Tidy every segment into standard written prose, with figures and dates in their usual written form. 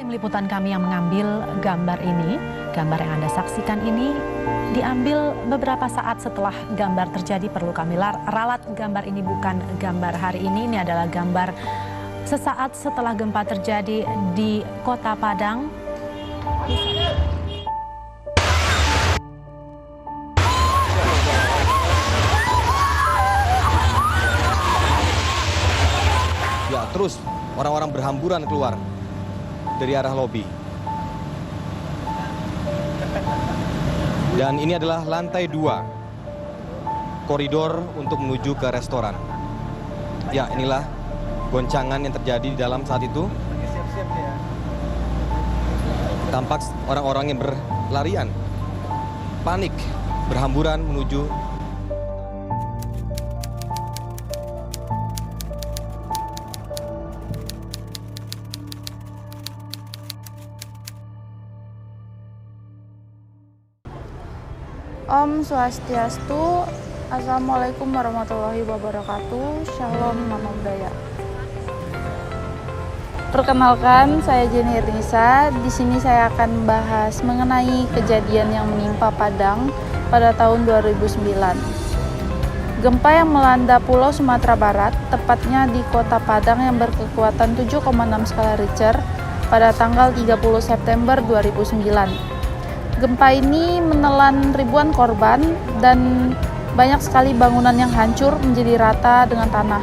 Tim liputan kami yang mengambil gambar ini, gambar yang Anda saksikan ini diambil beberapa saat setelah gambar terjadi. Perlu kami ralat, gambar ini bukan gambar hari ini adalah gambar sesaat setelah gempa terjadi di Kota Padang. Ya, terus orang-orang berhamburan keluar dari arah lobi. Dan ini adalah lantai 2, koridor untuk menuju ke restoran. Ya, inilah goncangan yang terjadi di dalam saat itu. Tampak orang-orang yang berlarian, panik, berhamburan menuju. Om Swastiastu, Assalamualaikum warahmatullahi wabarakatuh, Shalom Nama Budaya. Perkenalkan, saya Jenny Ernisa. Di sini saya akan bahas mengenai kejadian yang menimpa Padang pada tahun 2009. Gempa yang melanda Pulau Sumatera Barat, tepatnya di Kota Padang yang berkekuatan 7,6 skala Richter pada tanggal 30 September 2009. Gempa ini menelan ribuan korban dan banyak sekali bangunan yang hancur menjadi rata dengan tanah.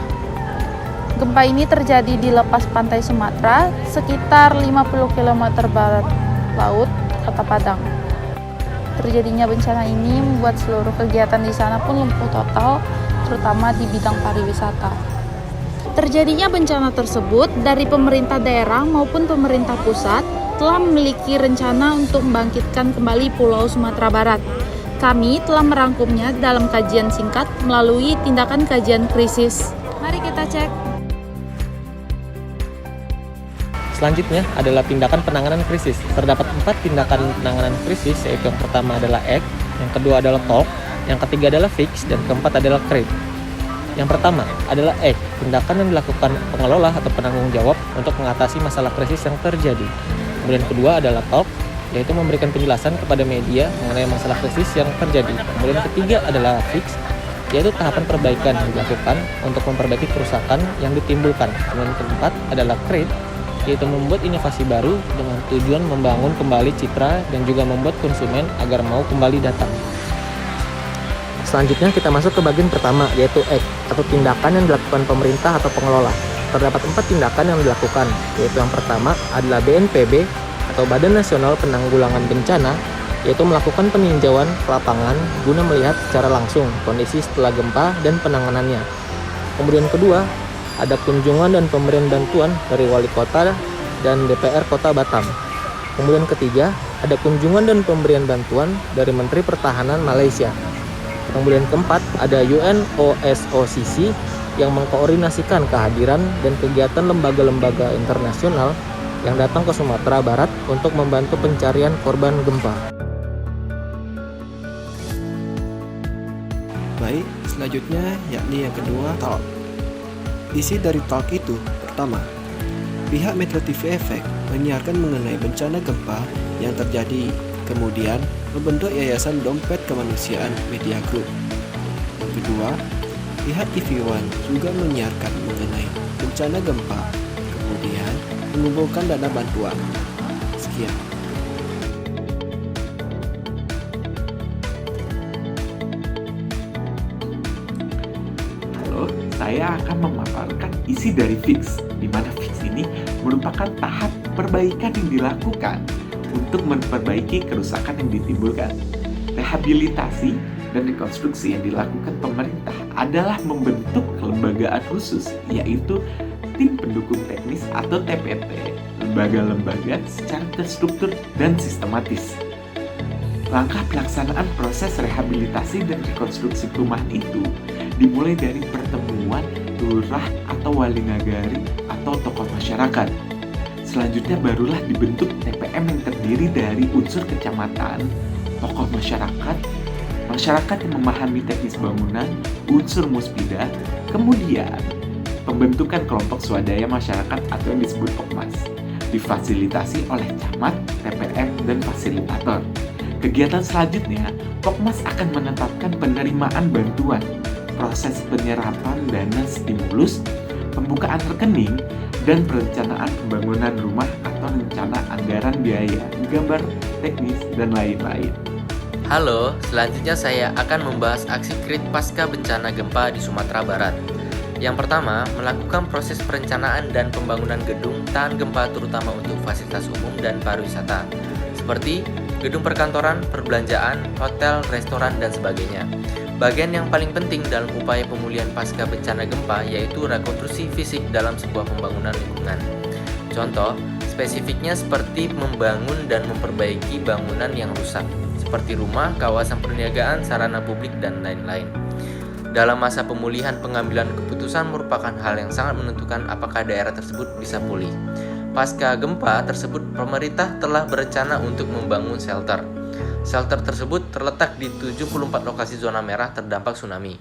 Gempa ini terjadi di lepas pantai Sumatera, sekitar 50 km barat laut Kota Padang. Terjadinya bencana ini membuat seluruh kegiatan di sana pun lumpuh total, terutama di bidang pariwisata. Terjadinya bencana tersebut dari pemerintah daerah maupun pemerintah pusat telah memiliki rencana untuk membangkitkan kembali Pulau Sumatera Barat. Kami telah merangkumnya dalam kajian singkat melalui tindakan kajian krisis. Mari kita cek. Selanjutnya adalah tindakan penanganan krisis. Terdapat 4 tindakan penanganan krisis, yaitu yang pertama adalah act, yang kedua adalah talk, yang ketiga adalah fix, dan keempat adalah create. Yang pertama adalah act, tindakan yang dilakukan pengelola atau penanggung jawab untuk mengatasi masalah krisis yang terjadi. Kemudian kedua adalah talk, yaitu memberikan penjelasan kepada media mengenai masalah krisis yang terjadi. Kemudian ketiga adalah fix, yaitu tahapan perbaikan yang dilakukan untuk memperbaiki kerusakan yang ditimbulkan. Kemudian keempat adalah create, yaitu membuat inovasi baru dengan tujuan membangun kembali citra dan juga membuat konsumen agar mau kembali datang. Selanjutnya kita masuk ke bagian pertama, yaitu act, atau tindakan yang dilakukan pemerintah atau pengelola. Terdapat 4 tindakan yang dilakukan, yaitu yang pertama adalah BNPB atau Badan Nasional Penanggulangan Bencana, yaitu melakukan peninjauan ke lapangan guna melihat secara langsung kondisi setelah gempa dan penanganannya. Kemudian kedua, ada kunjungan dan pemberian bantuan dari Wali Kota dan DPR Kota Batam. Kemudian ketiga, ada kunjungan dan pemberian bantuan dari Menteri Pertahanan Malaysia. Kemudian keempat, ada UNOSOCC yang mengkoordinasikan kehadiran dan kegiatan lembaga-lembaga internasional yang datang ke Sumatera Barat untuk membantu pencarian korban gempa. Baik, selanjutnya yakni yang kedua, talk. Isi dari talk itu, pertama, pihak Metro TV Efek menyiarkan mengenai bencana gempa yang terjadi, kemudian membentuk Yayasan Dompet Kemanusiaan Media Group. Yang kedua, pihak TV One juga menyiarkan mengenai bencana gempa, kemudian mengumpulkan dana bantuan. Sekian. Halo, saya akan memaparkan isi dari fix, di mana fix ini merupakan tahap perbaikan yang dilakukan untuk memperbaiki kerusakan yang ditimbulkan. Rehabilitasi dan rekonstruksi yang dilakukan pemerintah adalah membentuk kelembagaan khusus, yaitu Tim Pendukung Teknis atau TPT, lembaga-lembaga secara terstruktur dan sistematis. Langkah pelaksanaan proses rehabilitasi dan rekonstruksi perumahan itu dimulai dari pertemuan lurah atau wali nagari atau tokoh masyarakat. Selanjutnya barulah dibentuk TPM yang terdiri dari unsur kecamatan, tokoh masyarakat yang memahami teknis bangunan, unsur muspida, kemudian pembentukan kelompok swadaya masyarakat atau yang disebut Pokmas. difasilitasi oleh camat, TPM, dan fasilitator. Kegiatan selanjutnya, Pokmas akan menetapkan penerimaan bantuan, proses penyerapan dana stimulus, pembukaan rekening, dan perencanaan pembangunan rumah atau rencana anggaran biaya, gambar teknis, dan lain-lain. Halo, selanjutnya saya akan membahas aksi KRIT pasca bencana gempa di Sumatera Barat. Yang pertama, melakukan proses perencanaan dan pembangunan gedung tahan gempa terutama untuk fasilitas umum dan pariwisata, seperti gedung perkantoran, perbelanjaan, hotel, restoran, dan sebagainya. Bagian yang paling penting dalam upaya pemulihan pasca bencana gempa yaitu rekonstruksi fisik dalam sebuah pembangunan lingkungan. Contoh, spesifiknya seperti membangun dan memperbaiki bangunan yang rusak, seperti rumah, kawasan perniagaan, sarana publik, dan lain-lain. Dalam masa pemulihan, pengambilan keputusan merupakan hal yang sangat menentukan apakah daerah tersebut bisa pulih. Pasca gempa tersebut, pemerintah telah berencana untuk membangun shelter. Shelter tersebut terletak di 74 lokasi zona merah terdampak tsunami.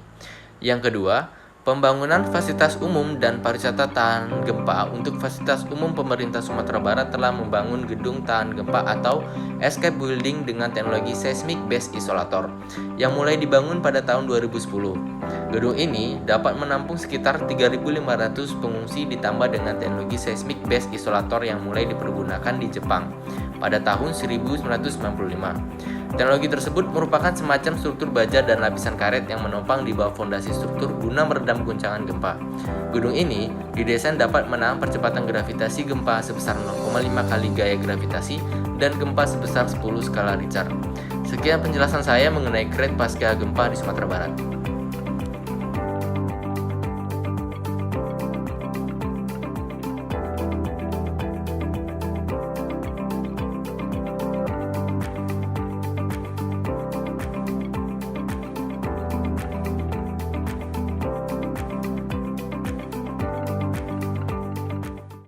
Yang kedua, pembangunan fasilitas umum dan pariwisata tahan gempa. Untuk fasilitas umum, pemerintah Sumatera Barat telah membangun gedung tahan gempa atau escape building dengan teknologi seismic based isolator yang mulai dibangun pada tahun 2010. Gedung ini dapat menampung sekitar 3.500 pengungsi ditambah dengan teknologi seismic based isolator yang mulai dipergunakan di Jepang pada tahun 1995. Teknologi tersebut merupakan semacam struktur baja dan lapisan karet yang menopang di bawah fondasi struktur guna meredam guncangan gempa. Gedung ini didesain dapat menahan percepatan gravitasi gempa sebesar 0,5 kali gaya gravitasi dan gempa sebesar 10 skala Richter. Sekian penjelasan saya mengenai KRIT pasca gempa di Sumatera Barat.